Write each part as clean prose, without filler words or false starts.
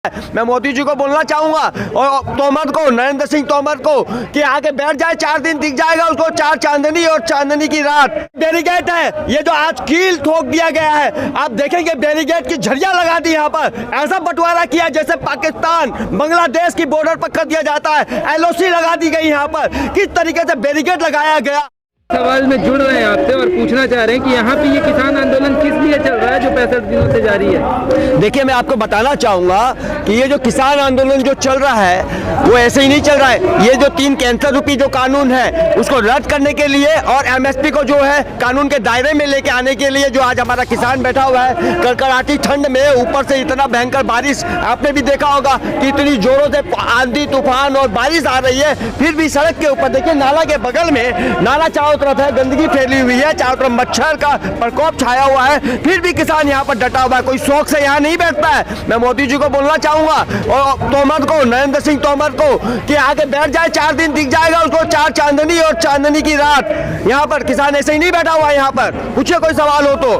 मैं मोदी जी को बोलना चाहूंगा और तोमर को, नरेंद्र सिंह तोमर को, कि आके बैठ जाए, 4 दिन दिख जाएगा उसको, 4 चांदनी और चांदनी की रात। बैरिकेड है ये जो आज कील ठोक दिया गया है, आप देखेंगे बैरिकेड की झड़ियां लगा दी यहाँ पर। ऐसा बंटवारा किया जैसे पाकिस्तान बांग्लादेश की बॉर्डर पर कर दिया जाता है। एलओसी लगा दी गई यहाँ पर, किस तरीके से बैरिकेड लगाया गया। सवाल में जुड़ रहे हैं आपसे और पूछना चाह रहे हैं कि यहाँ पे ये किसान आंदोलन किस लिए चल रहा है जो 65 दिनों से जारी है। देखिए, मैं आपको बताना चाहूंगा कि ये जो किसान आंदोलन जो चल रहा है वो ऐसे ही नहीं चल रहा है। ये जो 3 कैंसर रूपी जो कानून है उसको रद्द करने के लिए और एमएसपी को जो है कानून के दायरे में लेके आने के लिए जो आज हमारा किसान बैठा हुआ है, कड़कड़ाती ठंड में ऊपर से इतना भयंकर बारिश, आपने भी देखा होगा कि इतनी जोरों से आंधी तूफान और बारिश आ रही है, फिर भी सड़क के ऊपर देखिए नाला के बगल में, नाला चारों तरफ है, गंदगी फैली हुई है, चारों तरफ मच्छर का प्रकोप छाया हुआ है, फिर भी किसान यहाँ पर डटा हुआ है, कोई शौक से यहाँ नहीं बैठता है। मैं मोदी जी को बोलना चाहूंगा और तोमर को, नरेंद्र सिंह तोमर को, कि आके बैठ जाए, 4 दिन दिख जाएगा उसको, 4 चांदनी और चांदनी की रात। यहाँ पर किसान ऐसे ही नहीं बैठा हुआ है। यहाँ पर पूछिए कोई सवाल हो तो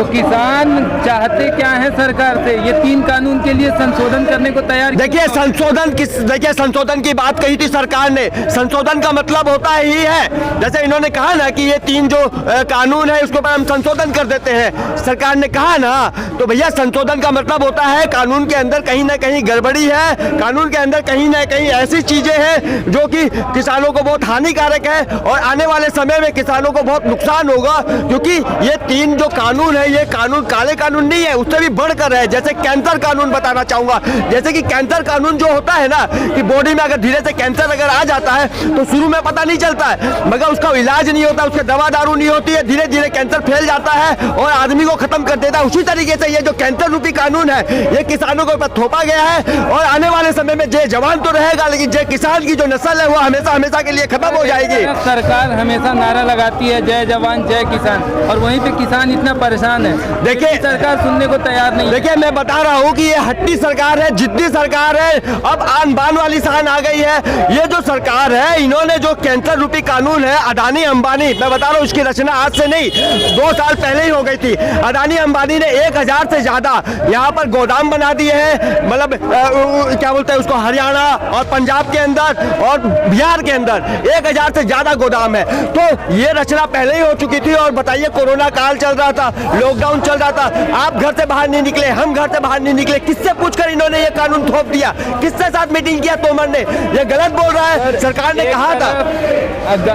किसान चाहते क्या है सरकार से? ये 3 कानून के लिए संशोधन करने को तैयार। देखिए संशोधन की बात कही थी सरकार ने। संशोधन का मतलब होता ही है, जैसे इन्होंने कहा ना कि ये 3 जो कानून है उसके ऊपर हम संशोधन कर देते हैं, सरकार ने कहा ना, तो भैया संशोधन का मतलब होता है कानून के अंदर कहीं ना कहीं गड़बड़ी है, कानून के अंदर कहीं ना कहीं ऐसी चीजें हैं जो कि किसानों को बहुत हानिकारक है और आने वाले समय में किसानों को बहुत नुकसान होगा, क्योंकि ये 3 जो कानून है, ये कानून काले कानून नहीं है, उससे भी बढ़कर है। जैसे कैंसर कानून बताना चाहूंगा, जैसे कि कैंसर कानून जो होता है ना कि बॉडी में अगर धीरे से कैंसर अगर आ जाता है तो शुरू में पता नहीं चलता है, मगर उसका इलाज नहीं होता, उसके दवा दारू नहीं होती है, धीरे धीरे कैंसर फैल जाता है और आदमी को खत्म कर देता है। उसी तरीके से ये जो कैंसर रूपी कानून है ये किसानों के ऊपर थोपा गया है और आने वाले समय में जय जवान तो रहेगा, लेकिन जय किसान की जो नस्ल है वो हमेशा हमेशा के लिए खत्म हो जाएगी। सरकार हमेशा नारा लगाती है जय जवान जय किसान, और वहीं पे किसान इतना परेशान है। देखिए सरकार सुनने को तैयार नहीं। देखिए, मैं बता रहा हूँ कि ये हट्टी सरकार है, जिद्दी सरकार है, अब आन बान वाली शान आ गई है। ये जो सरकार है, इन्होंने जो कैंसर रूपी कानून है, अडानी अंबानी, मैं बता रहा हूँ उसकी रचना आज से नहीं 2 साल पहले ही हो गई थी। अडानी अंबानी ने 1000 से ज्यादा यहाँ पर गोदाम बना दिए हैं, मतलब क्या बोलते हैं उसको, हरियाणा और पंजाब के अंदर और बिहार के अंदर 1000 से ज्यादा गोदाम है। तो ये रचना पहले ही हो चुकी थी। और बताइए, कोरोना काल चल रहा था, लॉकडाउन चल रहा था, आप घर से बाहर नहीं निकले, हम घर से बाहर नहीं निकले, किससे पूछकर इन्होंने ये कानून थोप दिया? किससे साथ मीटिंग किया तोमर ने? ये गलत बोल रहा है। सरकार ने कहा था,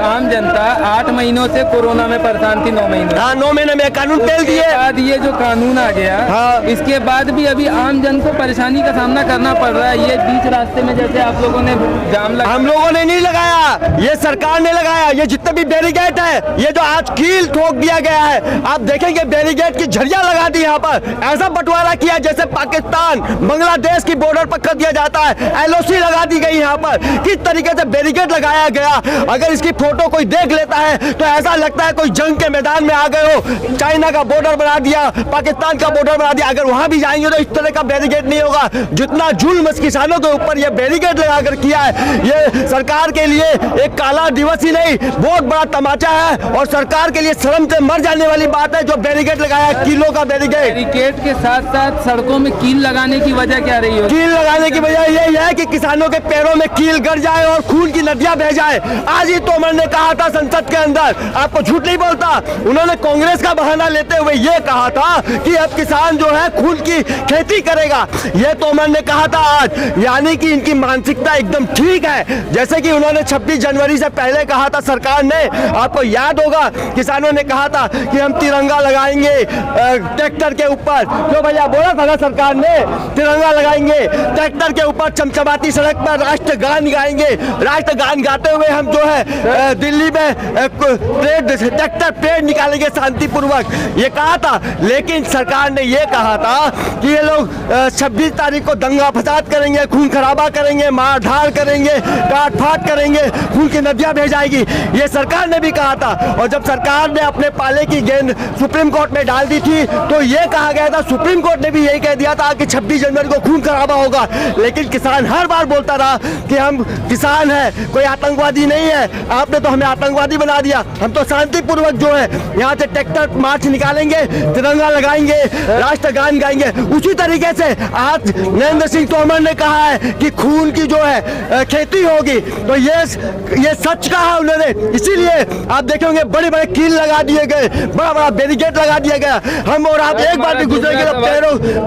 आम जनता 8 महीनों से कोरोना में परेशान थी, 9 महीनों। हाँ, 9 महीने में कानून तेल दिए। बाद ये जो कानून आ गया, हाँ, इसके बाद भी अभी आम जन को परेशानी का सामना करना पड़ रहा है। ये बीच रास्ते में जैसे आप लोगों ने जाम लगाया, हम लोगों ने नहीं लगाया, ये सरकार ने लगाया। ये जितने भी बैरिकेड है, ये जो आज कील ठोक दिया गया है, आप देखेंगे बैरिकेड की झड़ियां लगा दी यहाँ पर। ऐसा बंटवारा किया जैसे पाकिस्तान बांग्लादेश की बॉर्डर पर कर दिया जाता है। एलओसी लगा दी गई यहाँ पर, किस तरीके से बैरिकेड लगाया गया। अगर इसकी फोटो कोई देख लेता है तो ऐसा लगता है कोई जंग के मैदान में आ गए हो। चाइना का बॉर्डर बना दिया, पाकिस्तान का बॉर्डर बना दिया। अगर वहां भी जाएंगे तो इस तरह का बैरिकेड नहीं होगा। जितना जुल्म किसानों के ऊपर ये बैरिकेड लगाकर किया है, ये सरकार के लिए एक काला दिवस ही नहीं, बहुत बड़ा तमाचा है और सरकार के लिए शर्म से मर जाने वाली बात है जो बैरिकेड लगाया, किलो का बैरिकेड के साथ साथ सड़कों में कील लगाने की वजह क्या रही है? कील लगाने की वजह यही है कि किसानों के पैरों में कील गड़ जाए और खून की नदियां बह जाए। आज ही तोमर ने कहा था संसद के अंदर, आपको झूठ नहीं बोलता, उन्होंने कांग्रेस का बहाना लेते हुए ये कहा था कि अब किसान जो है खून की खेती करेगा। ये तोमर ने कहा था आज, यानी कि इनकी मानसिकता एकदम ठीक है। जैसे कि उन्होंने 26 जनवरी से पहले कहा था सरकार ने, आपको याद होगा, किसानों ने कहा था कि हम तिरंगा लगाएंगे ट्रैक्टर के ऊपर। जो भैया बोला था ना सरकार ने, तिरंगा लगाएंगे ट्रैक्टर के ऊपर, चमचमाती सड़क पर राष्ट्रगान गाएंगे। राष्ट्रगान गाते हुए हम जो है दिल्ली में ट्रैक्टर परेड निकालेंगे शांतिपूर्वक, ये कहा था। लेकिन सरकार ने ये कहा था कि ये लोग 26 तारीख को दंगा फसाद करेंगे, खून खराबा करेंगे, मार धाड़ करेंगे, काट फाट करेंगे, खून की नदियां बह जाएगी, ये सरकार ने भी कहा था। और जब सरकार ने अपने पाले की गेंद सुप्रीम कोर्ट में डाल दी थी तो ये कहा गया था, सुप्रीम कोर्ट ने भी यही कह दिया था कि 26 जनवरी को खून खराबा होगा, लेकिन किसान हर बार बोलता रहा कि हम किसान हैं, कोई आतंकवादी नहीं है। आपने तो हमें आतंकवादी बना दिया। हम तो शांतिपूर्वक जो है यहाँ से ट्रैक्टर मार्च निकालेंगे, तिरंगा लगाएंगे, राष्ट्रगान गाएंगे। उसी तरीके से आज नरेंद्र सिंह तोमर ने कहा है कि खून की जो है खेती होगी, तो ये सच कहा उन्होंने। इसीलिए आप देखेंगे बड़े बड़े कील लगा दिए गए, बड़ा बड़ा बैरिकेड लगा दिया गया। हम और आप एक बार भी गुजरेंगे तो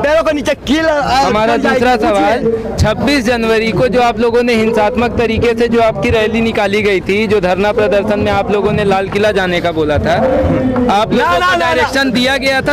पैरों के नीचे कील। हमारा दूसरा सवाल, 26 जनवरी को जो आप लोगों ने हिंसात्मक तरीके से जो आपकी रैली निकाली गई थी, जो धरना प्रदर्शन में आप लोगों ने लाल किला जाने का बोला था, आप लोगों को डायरेक्शन दिया गया था,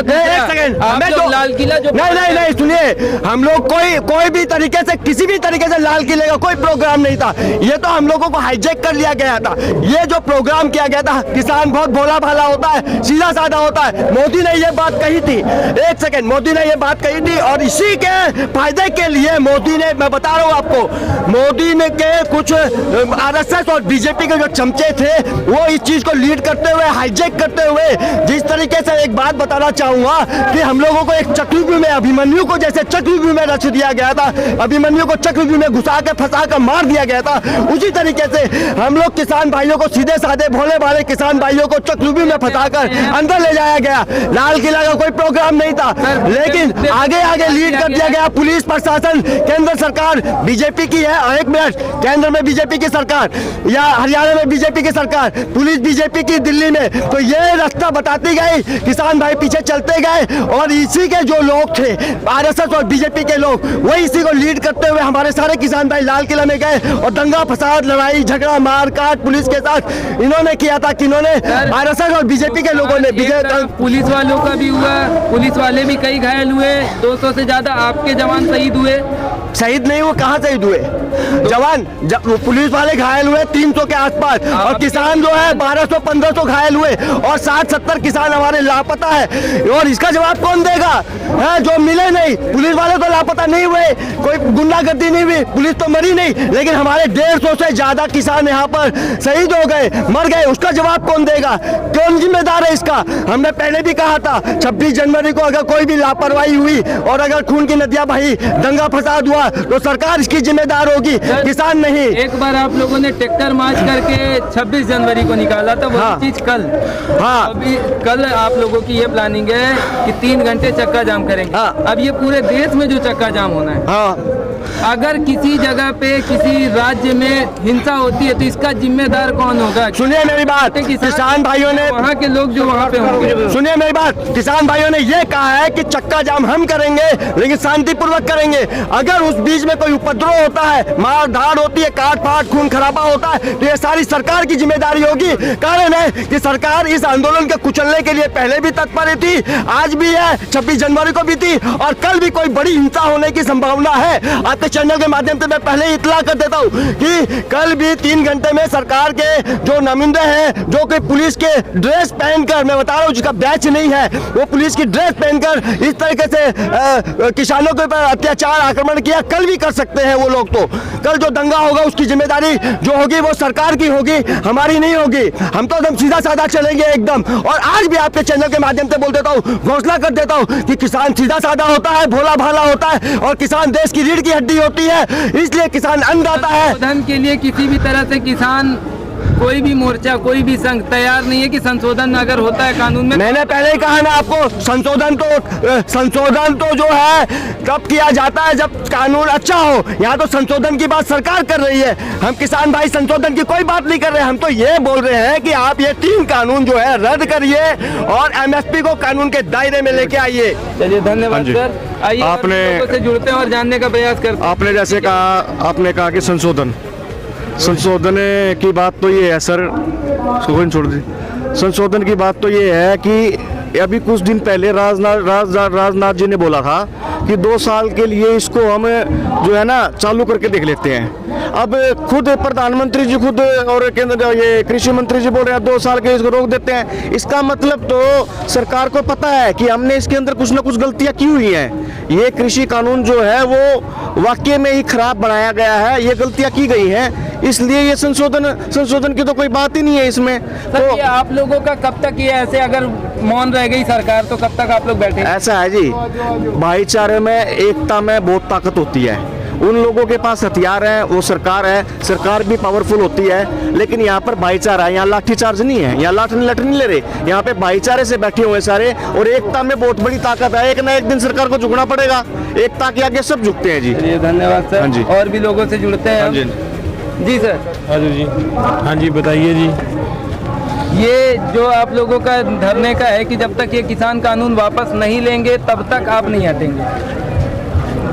आप लोग लाल किला जो नहीं सुनिए, हम लोग कोई भी तरीके से किसी भी तरीके से लाल किले का कोई प्रोग्राम नहीं था। ये तो हम लोगों को हाईजैक कर लिया गया था। ये जो प्रोग्राम किया गया था, किसान बहुत भोला भाला होता है, सीधा साधा होता है। मोदी ने ये बात कही थी, एक सेकंड, मोदी ने ये बात कही थी और इसी के फायदे के लिए मोदी ने, मैं बता रहा हूँ आपको, मोदी ने के कुछ आरएसएस और बीजेपी के जो चमचे थे वो इस चीज को लीड करते हुए, हाईजैक करते हुए, जिस तरीके से एक बात बताना चाहूंगा कि हम लोगों को एक चक्रव्यूह में, अभिमन्यु को जैसे चक्रव्यूह में रच दिया गया था, अभिमन्यु को चक्रव्यूह में घुसा के फंसा कर मार दिया गया था, उसी तरीके से हम लोग किसान भाइयों को, सीधे साधे भोले भाले किसान भाइयों को चक्रव्यूह में फंसाकर अंदर ले जाया गया। लाल किला का कोई प्रोग्राम नहीं था, लेकिन आगे आगे लीड कर दिया गया। पुलिस प्रशासन, केंद्र सरकार बीजेपी की है, एक मिनट, केंद्र में बीजेपी की सरकार या हरियाणा में बीजेपी की सरकार, पुलिस बीजेपी की दिल्ली में, तो ये रास्ता बताती गई, किसान भाई पीछे चलते गए और इसी के जो लोग थे, आरएसएस और बीजेपी के लोग, वही इसी को लीड करते हुए हमारे सारे किसान भाई लाल किला में गए और दंगा फसाद, लड़ाई झगड़ा, मारकाट पुलिस के साथ इन्होंने किया था। किन्होंने? आरएसएस और बीजेपी के लोगों ने। पुलिस वालों का भी हुआ, पुलिस वाले भी कई घायल हुए, 200 से ज्यादा आपके जवान शहीद हुए। शहीद नहीं हुए, कहाँ शहीद हुए जवान? पुलिस वाले घायल हुए 300 के आसपास, और किसान जो है 1200-1500 घायल हुए, और 60-70 किसान हमारे लापता है। और इसका जवाब कौन देगा? है जो मिले नहीं। पुलिस वाले तो लापता नहीं हुए, कोई गुंडागर्दी नहीं हुई, पुलिस तो मरी नहीं, लेकिन हमारे 150 से ज्यादा किसान यहाँ पर शहीद हो गए, मर गए। उसका जवाब कौन देगा? कौन जिम्मेदार है इसका? हमने पहले भी कहा था 26 जनवरी को अगर कोई भी लापरवाही हुई और अगर खून की नदियां बही, दंगा फसाद हुआ, तो सरकार इसकी जिम्मेदार होगी, किसान नहीं। एक बार आप लोगों ने ट्रैक्टर मार्च करके 26 जनवरी को निकाला था, वो चीज कल, अभी कल आप लोगों की ये प्लानिंग है कि 3 घंटे चक्का जाम करेंगे। अब ये पूरे देश में जो चक्का जाम होना है, अगर किसी जगह पे किसी राज्य में हिंसा होती है तो इसका जिम्मेदार कौन होगा? सुनिए मेरी बात, किसान भाइयों ने, वहाँ के लोग जो वहाँ पे होंगे, सुनिए मेरी बात, किसान भाइयों ने ये कहा है कि चक्का जाम हम करेंगे, लेकिन शांतिपूर्वक करेंगे। अगर उस बीच में कोई उपद्रव होता है, मार धाड़ होती है, काट फाट खून खराबा होता है, तो ये सारी सरकार की जिम्मेदारी होगी। कारण है कि सरकार इस आंदोलन को कुचलने के लिए पहले भी तत्पर थी, आज भी है, 26 जनवरी को भी थी, और कल भी कोई बड़ी हिंसा होने की संभावना है। आपके चैनल के माध्यम से मैं पहले ही इतला कर देता हूँ कि कल भी 3 घंटे में सरकार के जो नुमाइंदे हैं, जो कि पुलिस के ड्रेस पहनकर, मैं बता रहा हूँ जिसका बैच नहीं है, वो पुलिस की ड्रेस पहनकर इस तरीके से किसानों के ऊपर अत्याचार, आक्रमण किया, कल भी कर सकते हैं वो लोग। तो कल जो दंगा होगा उसकी जिम्मेदारी जो होगी वो सरकार की होगी, हमारी नहीं होगी। हम तो एकदम सीधा साधा चलेंगे एकदम। और आज भी आपके चैनल के माध्यम से बोल देता हूँ, घोषणा कर देता हूँ कि किसान सीधा साधा होता है, भोला भाला होता है, और किसान देश की रीढ़ की हड्डी होती है, इसलिए किसान अन्नदाता है। संशोधन के लिए किसी भी तरह से किसान, कोई भी मोर्चा, कोई भी संघ तैयार नहीं है कि संशोधन अगर होता है कानून में। मैंने पहले ही कहा ना आपको, संशोधन तो जो है तब किया जाता है जब कानून अच्छा हो। यहाँ तो संशोधन की बात सरकार कर रही है, हम किसान भाई संशोधन की कोई बात नहीं कर रहे। हम तो ये बोल रहे हैं कि आप ये 3 कानून जो है रद्द करिए और एमएसपी को कानून के दायरे में लेके आइए। चलिए, धन्यवाद सर। आइए आपने से जुड़ते हैं और जानने का प्रयास करते हैं। आपने जैसे कहा, आपने कहा कि संशोधन की बात तो ये है सर, छोड़ दी। संशोधन की बात तो ये है कि अभी कुछ दिन पहले राजनाथ जी ने बोला था कि 2 साल के लिए इसको हम जो है ना चालू करके देख लेते हैं। अब खुद प्रधानमंत्री जी खुद और केंद्र ये कृषि मंत्री जी बोल रहे हैं 2 साल के इसको रोक देते हैं। इसका मतलब तो सरकार को पता है कि हमने इसके अंदर कुछ ना कुछ गलतियां की हुई हैं। ये कृषि कानून जो है वो वाकई में ही खराब बनाया गया है, ये गलतियां की गई हैं। इसलिए ये संशोधन की तो कोई बात ही नहीं है इसमें। सर ये आप लोगों का कब तक ये ऐसे अगर मौन रह गई सरकार तो कब तक आप लोग बैठे? ऐसा है जी, भाईचारे में, एकता में बहुत ताकत होती है। उन लोगों के पास हथियार है, वो सरकार है, सरकार भी पावरफुल होती है, लेकिन यहाँ पर भाईचारा है, यहाँ लाठीचार्ज नहीं है, यहाँ लाठ नहीं ले रहे, यहाँ पे भाईचारे से बैठे हुए सारे, और एकता में बहुत बड़ी ताकत है। एक ना एक दिन सरकार को झुकना पड़ेगा, एकता के आगे सब झुकते हैं जी। चलिए धन्यवाद सर। हाँ जी। और भी लोगों से जुड़ते हैं हम। जी सर। हाँ जी बताइए जी। ये जो आप लोगों का धरने का है कि जब तक ये किसान कानून वापस नहीं लेंगे तब तक आप नहीं हटेंगे।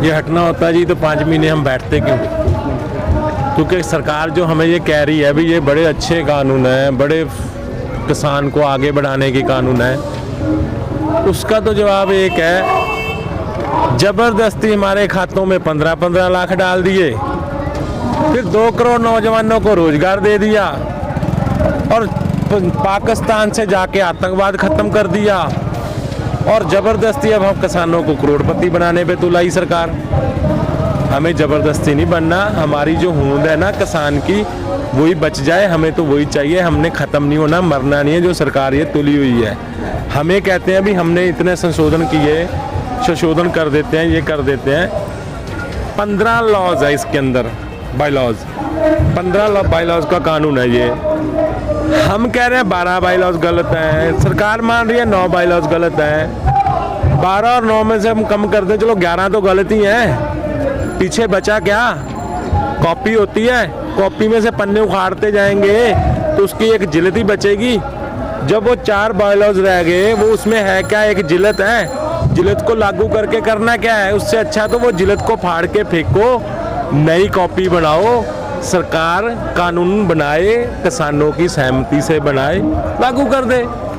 ये हटना होता है जी तो 5 महीने हम बैठते क्यों? क्योंकि सरकार जो हमें ये कह रही है भी ये बड़े अच्छे कानून हैं, बड़े किसान को आगे बढ़ाने के कानून है, उसका तो जवाब एक है, जबरदस्ती हमारे खातों में 15-15 लाख डाल दिए, फिर 2 करोड़ नौजवानों को रोजगार दे दिया और पाकिस्तान से जाके आतंकवाद खत्म कर दिया, और जबरदस्ती अब हम किसानों को करोड़पति बनाने पे तुलाई सरकार। हमें जबरदस्ती नहीं बनना, हमारी जो होंद है ना किसान की वही बच जाए, हमें तो वही चाहिए। हमने ख़त्म नहीं होना, मरना नहीं है। जो सरकार ये तुली हुई है, हमें कहते हैं भी हमने इतने संशोधन किए, संशोधन कर देते हैं, ये कर देते हैं। 15 लॉज है इसके अंदर, बाई लॉज, 15 बाई लॉज का कानून है ये। हम कह रहे हैं 12 बाई लॉज गलत है, सरकार मान रही है 9 बाई लॉज गलत है। 12 और 9 में से हम कम कर दें, चलो 11 तो गलत ही है, पीछे बचा क्या? कॉपी होती है, कॉपी में से पन्ने उखाड़ते जाएंगे तो उसकी एक जिल्द ही बचेगी। जब वो 4 बाई लॉज रह गए, वो उसमें है क्या? एक जिल्द है, जिल्द को लागू करके करना क्या है? उससे अच्छा तो वो जिल्द को फाड़ के फेंको, नई कॉपी बनाओ, सरकार कानून बनाए, किसानों की सहमति से बनाए, लागू कर दे।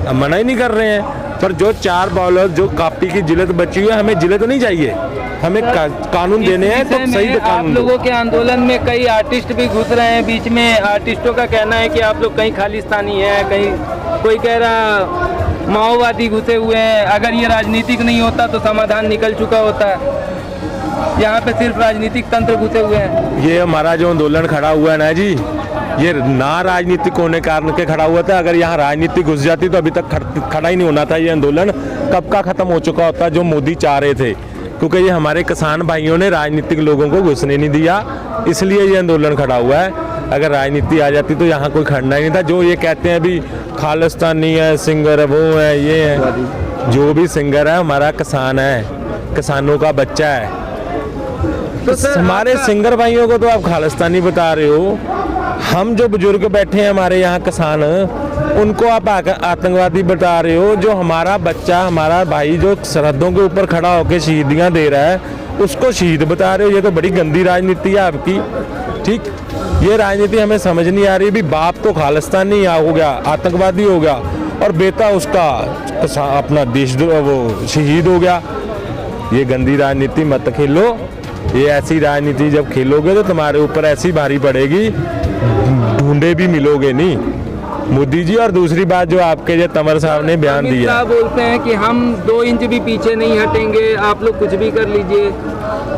हम मना ही नहीं कर रहे हैं, पर जो 4 बॉलर जो कॉपी की जिल्द बची हुई है, हमें जिल्द नहीं चाहिए, हमें कानून देने हैं तो सही आप कानून। लोगों के आंदोलन में कई आर्टिस्ट भी घुस रहे हैं बीच में। आर्टिस्टों का कहना है कि आप लोग कहीं खालिस्तानी है, कहीं कोई कह रहा माओवादी घुसे हुए हैं। अगर ये राजनीतिक नहीं होता तो समाधान निकल चुका होता है, यहाँ पे सिर्फ राजनीतिक तंत्र घुसे हुए हैं। ये हमारा जो आंदोलन खड़ा हुआ है ना जी, ये ना राजनीतिक होने कारण के खड़ा हुआ था। अगर यहाँ राजनीति घुस जाती तो अभी तक खड़ा ही नहीं होना था। ये आंदोलन कब का खत्म हो चुका होता, जो मोदी चाह रहे थे, क्योंकि ये हमारे किसान भाइयों ने राजनीतिक लोगों को घुसने नहीं दिया, इसलिए ये आंदोलन खड़ा हुआ है। अगर राजनीति आ जाती तो यहाँ कोई खड़ना ही नहीं था। जो ये कहते हैं अभी खालिस्तानी है, सिंगर है, वो है, ये है, जो भी सिंगर है हमारा किसान है, किसानों का बच्चा है। तो हमारे सिंगर भाइयों को तो आप खालिस्तानी बता रहे हो, हम जो बुजुर्ग बैठे हैं हमारे यहाँ किसान, उनको आप आतंकवादी बता रहे हो। जो हमारा बच्चा, हमारा भाई जो सरहदों के ऊपर खड़ा होकर शहीदियाँ दे रहा है, उसको शहीद बता रहे हो। ये तो बड़ी गंदी राजनीति है आपकी। ठीक, ये राजनीति हमें समझ नहीं आ रही। भी बाप तो खालिस्तानी हो गया, आतंकवादी हो गया, और बेटा उसका अपना देशद्रोह वो शहीद हो गया। ये गंदी राजनीति मत खेलो। ये ऐसी राजनीति जब खेलोगे तो तुम्हारे ऊपर ऐसी भारी पड़ेगी, ढूंढे भी मिलोगे नहीं, मोदी जी। और दूसरी बात जो आपके जो तंवर साहब ने बयान दिया, बोलते हैं कि हम 2 इंच भी पीछे नहीं हटेंगे, आप लोग कुछ भी कर लीजिए।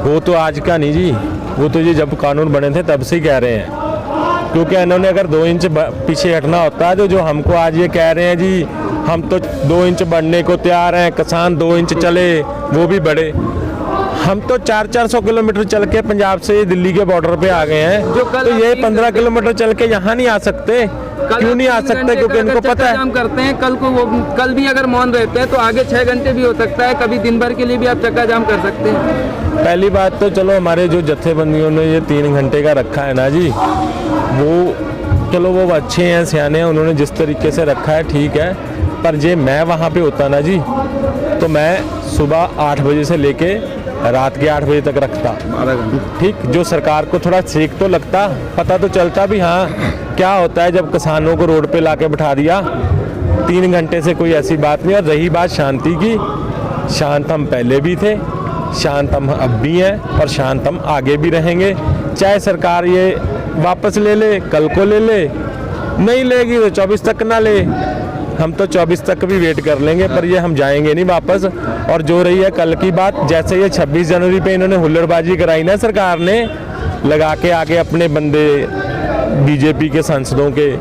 वो तो आज का नहीं जी, वो तो ये जब कानून बने थे तब से ही कह रहे हैं। क्योंकि इन्होंने अगर 2 इंच पीछे हटना होता है तो जो हमको आज ये कह रहे हैं जी हम तो 2 इंच बढ़ने को तैयार हैं, किसान 2 इंच चले वो भी बढ़े। हम तो 400-400 किलोमीटर चल के पंजाब से दिल्ली के बॉर्डर पे आ गए हैं, तो ये 15 किलोमीटर चल के यहाँ नहीं आ सकते। क्यों नहीं आ सकते? क्योंकि इनको पता है काम करते हैं। कल भी अगर मौन रहते हैं तो आगे 6 घंटे भी हो सकता है, कभी दिन भर के लिए भी आप चक्का जाम कर सकते हैं। पहली बात तो चलो हमारे जो जत्थेबंदियों ने ये 3 घंटे का रखा है ना जी, वो चलो वो अच्छे हैं, सियाने हैं, उन्होंने जिस तरीके से रखा है ठीक है। पर जे मैं वहाँ पे होता ना जी, तो मैं सुबह 8 बजे से लेके रात के 8 बजे तक रखता। ठीक, जो सरकार को थोड़ा सेक तो लगता, पता तो चलता भी हाँ क्या होता है जब किसानों को रोड पे लाके बिठा दिया। 3 घंटे से कोई ऐसी बात नहीं। और रही बात शांति की, शांत हम पहले भी थे, शांत हम अब भी हैं, और शांत हम आगे भी रहेंगे। चाहे सरकार ये वापस ले ले, कल को ले ले, नहीं लेगी तो 24 तक ना ले, हम तो 24 तक भी वेट कर लेंगे, पर ये हम जाएंगे नहीं वापस। और जो रही है कल की बात, जैसे ये 26 जनवरी पे इन्होंने हुल्लड़बाजी कराई ना सरकार ने, लगा के आगे अपने बंदे बीजेपी के सांसदों के,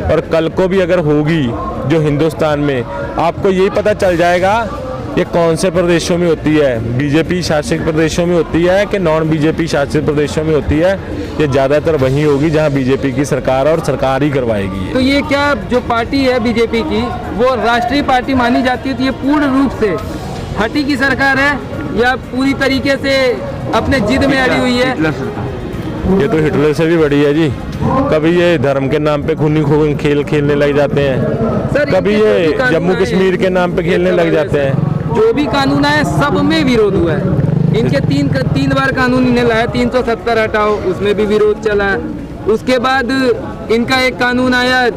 और कल को भी अगर होगी जो हिंदुस्तान में, आपको यही पता चल जाएगा ये कौन से प्रदेशों में होती है, बीजेपी शासित प्रदेशों में होती है कि नॉन बीजेपी शासित प्रदेशों में होती है। ये ज़्यादातर वहीं होगी जहां बीजेपी की सरकार और सरकार ही करवाएगी। तो ये क्या जो पार्टी है बीजेपी की वो राष्ट्रीय पार्टी मानी जाती है, तो ये पूर्ण रूप से हटी की सरकार है या पूरी तरीके से अपने जिद में अड़ी हुई है? ये तो हिटलर से भी बड़ी है जी। कभी ये धर्म के नाम पे खूनी खेल खेलने लग जाते हैं, कभी ये जम्मू कश्मीर के नाम पे खेलने लग जाते हैं। जो भी कानून आया सब में विरोध हुआ है। इनके तीन बार कानून इन्हें लाया, 370 हटाओ, उसमें भी विरोध चला। उसके बाद इनका एक कानून आया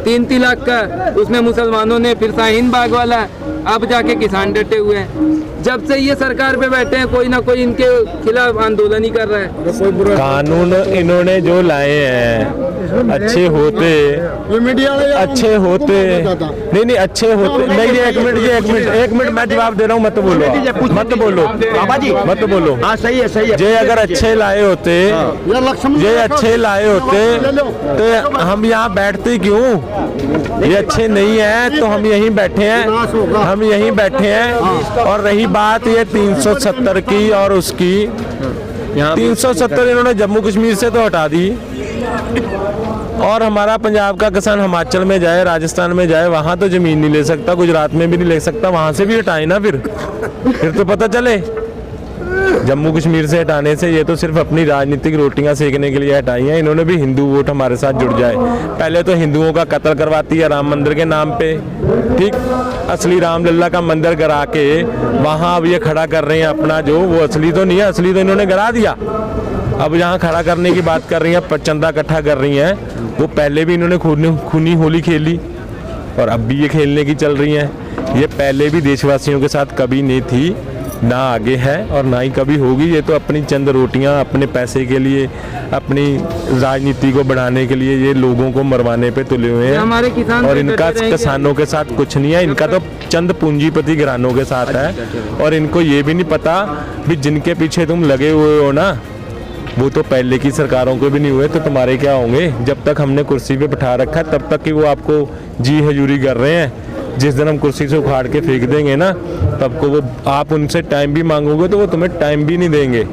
3 तलाक का, उसमें मुसलमानों ने, फिर शाहीन बाग वाला, अब जाके किसान डटे हुए हैं। जब से ये सरकार पे बैठे हैं कोई ना कोई इनके खिलाफ आंदोलन ही कर रहा है। कानून इन्होंने जो लाए हैं अच्छे होते, अच्छे होते नहीं अच्छे होते नहीं। एक मिनट मैं जवाब दे रहा हूँ, मत बोलो बाबा जी, मत बोलो। हाँ सही है। ये अगर अच्छे लाए होते, ये अच्छे लाए होते तो हम यहाँ बैठते क्यों? ये अच्छे नहीं है तो हम यहीं बैठे हैं। और रही बात ये 370 की और उसकी, 370 इन्होंने जम्मू कश्मीर से तो हटा दी, और हमारा पंजाब का किसान हिमाचल में जाए, राजस्थान में जाए, वहाँ तो ज़मीन नहीं ले सकता, गुजरात में भी नहीं ले सकता, वहाँ से भी हटाए ना। फिर तो पता चले। जम्मू कश्मीर से हटाने से ये तो सिर्फ अपनी राजनीतिक रोटियां सेकने के लिए हटाई हैं। इन्होंने भी हिंदू वोट हमारे साथ जुड़ जाए। पहले तो हिंदुओं का कत्ल करवाती है राम मंदिर के नाम पे, ठीक, असली रामलला का मंदिर गिरा के वहाँ अब ये खड़ा कर रहे हैं अपना, जो वो असली तो नहीं है, असली तो इन्होंने गिरा दिया। अब यहाँ खड़ा करने की बात कर रही हैं, चंदा इकट्ठा कर रही हैं। वो पहले भी इन्होंने खूनी होली खेली और अब भी ये खेलने की चल रही हैं। ये पहले भी देशवासियों के साथ कभी नहीं थी, ना आगे है और ना ही कभी होगी। ये तो अपनी चंद रोटियां, अपने पैसे के लिए, अपनी राजनीति को बढ़ाने के लिए ये लोगों को मरवाने पे तुले हुए हैं। हमारे किसान और इनका किसानों के साथ कुछ नहीं है, इनका तो चंद पूंजीपति घरानों के साथ है। और इनको ये भी नहीं पता भी जिनके पीछे तुम लगे हुए हो ना, वो तो पहले की सरकारों के भी नहीं हुए, तो तुम्हारे क्या होंगे? जब तक हमने कुर्सी पे बिठा रखा है तब तक कि वो आपको जी हजूरी कर रहे हैं। जिस दिन हम कुर्सी से उखाड़ के फेंक देंगे ना, तब को वो, आप उनसे टाइम भी मांगोगे तो वो तुम्हें टाइम भी नहीं देंगे,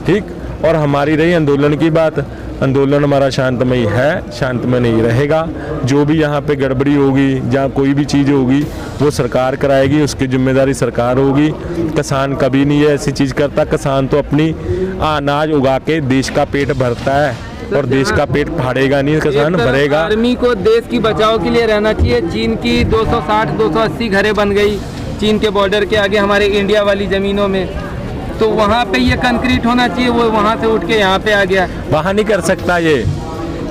ठीक। और हमारी रही आंदोलन की बात, आंदोलन हमारा शांतमयी है, शांतमय नहीं रहेगा। जो भी यहाँ पे गड़बड़ी होगी, जहाँ कोई भी चीज़ होगी, वो सरकार कराएगी, उसकी जिम्मेदारी सरकार होगी। किसान कभी नहीं है ऐसी चीज़ करता। किसान तो अपनी अनाज उगा के देश का पेट भरता है, और देश का पेट फाड़ेगा नहीं, किसान भरेगा। आर्मी को देश की बचाव के लिए रहना चाहिए। चीन की 260-280 घरें बन गई चीन के बॉर्डर के आगे, हमारे इंडिया वाली ज़मीनों में, तो वहाँ पे ये कंक्रीट होना चाहिए। वो वहाँ से उठ के यहाँ पे आ गया। वहाँ नहीं कर सकता ये।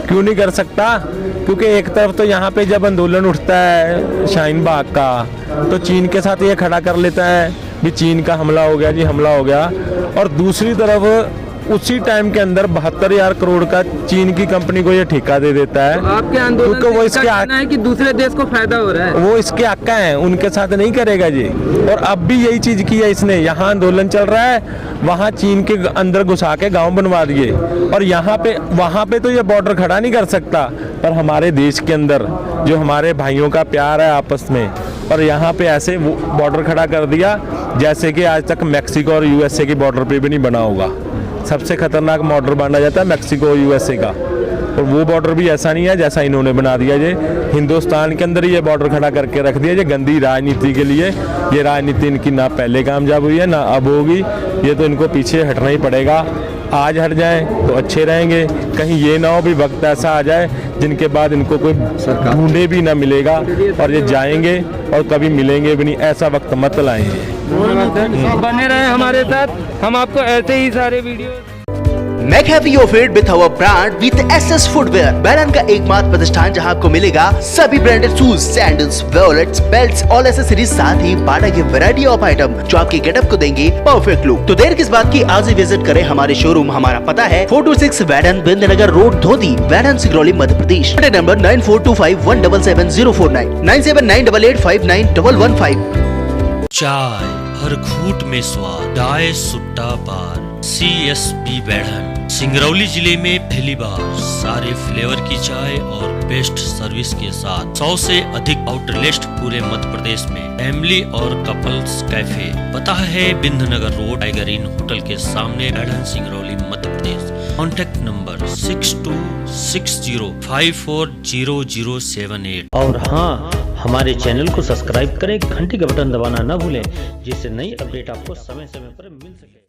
क्यों नहीं कर सकता? क्योंकि एक तरफ तो यहाँ पे जब आंदोलन उठता है शाहीन बाग का, तो चीन के साथ ये खड़ा कर लेता है भी चीन का हमला हो गया जी, हमला हो गया। और दूसरी तरफ उसी टाइम के अंदर 72,000 करोड़ का चीन की कंपनी को ये ठेका दे देता है। तो आपके आंदोलन क्योंकि वो इसके है कि दूसरे देश को फायदा हो रहा है, वो इसके आका हैं, उनके साथ नहीं करेगा जी। और अब भी यही चीज की है इसने। यहाँ आंदोलन चल रहा है, वहाँ चीन के अंदर घुसा के गांव बनवा दिए, और यहाँ पे, वहाँ पे तो ये बॉर्डर खड़ा नहीं कर सकता। पर हमारे देश के अंदर जो हमारे भाइयों का प्यार है आपस में, और यहाँ पे ऐसे बॉर्डर खड़ा कर दिया जैसे कि आज तक मैक्सिको और यूएसए के बॉर्डर पे भी नहीं बना होगा। सबसे खतरनाक बॉर्डर माना जाता है मैक्सिको और यूएसए का, और वो बॉर्डर भी ऐसा नहीं है जैसा इन्होंने बना दिया। ये हिंदुस्तान के अंदर ही ये बॉर्डर खड़ा करके रख दिया, ये गंदी राजनीति के लिए। ये राजनीति इनकी ना पहले कामयाब हुई है ना अब होगी, ये तो इनको पीछे हटना ही पड़ेगा। आज हट जाएं तो अच्छे रहेंगे, कहीं ये ना हो भी वक्त ऐसा आ जाए जिनके बाद इनको कोई ढूंढे भी ना मिलेगा और ये जाएंगे और कभी मिलेंगे भी नहीं। ऐसा वक्त मत लाएंगे। बने रहे हमारे साथ, हम आपको ऐसे ही सारे video. Make happy your feet with our brand with SS Footwear, बैरन का एकमात्र प्रतिष्ठान जहां आपको मिलेगा सभी branded shoes, sandals, wallets, belts और एक्सेसरीज, साथ ही बाटा की वैरायटी ऑफ आइटम जो आपके गेटअप को देंगे परफेक्ट लुक। तो देर किस बात की, आज ही विजिट करें हमारे शोरूम। हमारा पता है 426 वैडन बिंदनगर रोड, धोती, वैडन, सिगरौली, मध्य प्रदेश। नंबर 9425177049, 9798859115। चाय हर घूंट में स्वाद, डाय सुट्टा बार, CSB बैठन, सिंगरौली जिले में पहली बार सारे फ्लेवर की चाय और बेस्ट सर्विस के साथ 100 से अधिक आउटलेट पूरे मध्य प्रदेश में फैमिली और कपल्स कैफे। पता है Bindnagar road tiger inn hotel के सामने बैडन सिंगरौली मध्य प्रदेश। Contact number 6260540078। और हाँ, हमारे चैनल को सब्सक्राइब करें, घंटी का बटन दबाना न भूलें, जिससे नई अपडेट आपको समय समय पर मिल सके।